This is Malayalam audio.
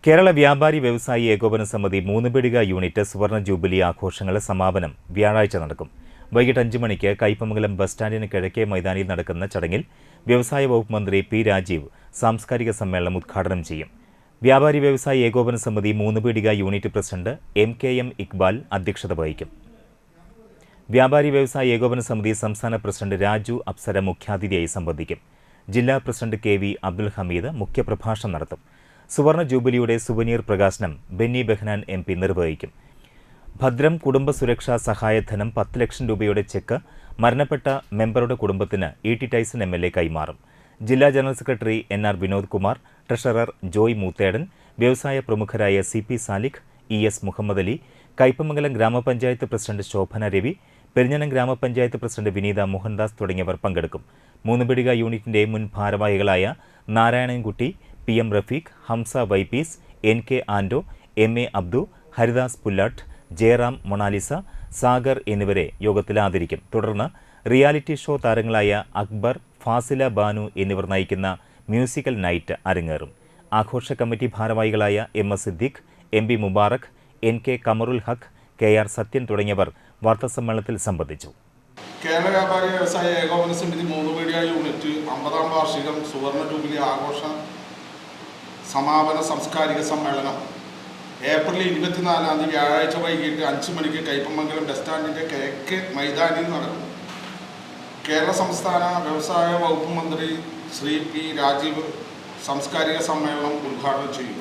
കേരള വ്യാപാരി വ്യവസായി ഏകോപന സമിതി മൂന്നുപീടിക യൂണിറ്റ് സുവർണ ജൂബിലി ആഘോഷങ്ങളുടെ സമാപനം വ്യാഴാഴ്ച നടക്കും. വൈകിട്ട് 5 മണിക്ക് കയ്പമംഗലം ബസ് സ്റ്റാൻഡിന് കിഴക്കേ മൈതാനിയിൽ നടക്കുന്ന ചടങ്ങിൽ വ്യവസായ വകുപ്പ് മന്ത്രി പി രാജീവ് സാംസ്കാരിക സമ്മേളനം ഉദ്ഘാടനം ചെയ്യും. വ്യാപാരി വ്യവസായി ഏകോപന സമിതി Moonupeedika unit president MKM Iqbal അധ്യക്ഷത വഹിക്കും. വ്യാപാരി വ്യവസായി ഏകോപന സമിതി സംസ്ഥാന പ്രസിഡന്റ് രാജു അപ്സര മുഖ്യാതിഥിയായി സംബന്ധിക്കും. ജില്ലാ പ്രസിഡന്റ് KV അബ്ദുൽ ഹമീദ് മുഖ്യപ്രഭാഷണം നടത്തും. സുവർണ ജൂബിലിയുടെ സുവനീർ പ്രകാശനം ബെന്നി ബെഹനാൻ MP നിർവഹിക്കും. ഭദ്രം കുടുംബ സുരക്ഷാ സഹായധനം 10 ലക്ഷം രൂപയുടെ ചെക്ക് മരണപ്പെട്ട മെമ്പറുടെ കുടുംബത്തിന് ET ടൈസൺ MLA കൈമാറും. ജില്ലാ general secretary NR Vinod Kumar, treasurer Joy Moothedan, വ്യവസായ പ്രമുഖരായ CP സാലിഖ്, ES മുഹമ്മദ് അലി, കയ്പമംഗലം ഗ്രാമപഞ്ചായത്ത് പ്രസിഡന്റ് ശോഭന രവി, പെരിഞ്ഞനം ഗ്രാമപഞ്ചായത്ത് പ്രസിഡന്റ് വിനീത മോഹൻദാസ് തുടങ്ങിയവർ പങ്കെടുക്കും. മൂന്നുപീടിക യൂണിറ്റിന്റെ മുൻ ഭാരവാഹികളായ നാരായണൻകുട്ടി, PM റഫീഖ്, ഹംസ വൈപ്പീസ്, NK ആൻഡോ, MA അബ്ദു, ഹരിദാസ് പുല്ലാട്ട്, ജയറാം മൊണാലിസ, സാഗർ എന്നിവരെ യോഗത്തിൽ ആദരിക്കും. തുടർന്ന് റിയാലിറ്റി ഷോ താരങ്ങളായ അക്ബർ, ഫാസില ബാനു എന്നിവർ നയിക്കുന്ന മ്യൂസിക്കൽ നൈറ്റ് അരങ്ങേറും. ആഘോഷ കമ്മിറ്റി ഭാരവാഹികളായ MS Siddique, MB Mubarak, NK Kamarul ഹക്ക്, KR സത്യൻ തുടങ്ങിയവർ വാർത്താസമ്മേളനത്തിൽ സംബന്ധിച്ചു. കേരള വ്യാപാരി വ്യവസായ ഏകോപന സമിതി മൂന്നുപീടിക യൂണിറ്റ് 50ാം വാർഷികം സുവർണ ജൂബിലി ആഘോഷ സമാപന സാംസ്കാരിക സമ്മേളനം ഏപ്രിൽ 24-ാം തീയതി വ്യാഴാഴ്ച വൈകിട്ട് 5 മണിക്ക് കയ്പമംഗലം ബസ് സ്റ്റാൻഡിൻ്റെ കിഴക്കേ മൈതാനിയിൽ നടക്കും. കേരള സംസ്ഥാന വ്യവസായ വകുപ്പ് മന്ത്രി ശ്രീ P രാജീവ് സാംസ്കാരിക സമ്മേളനം ഉദ്ഘാടനം ചെയ്യും.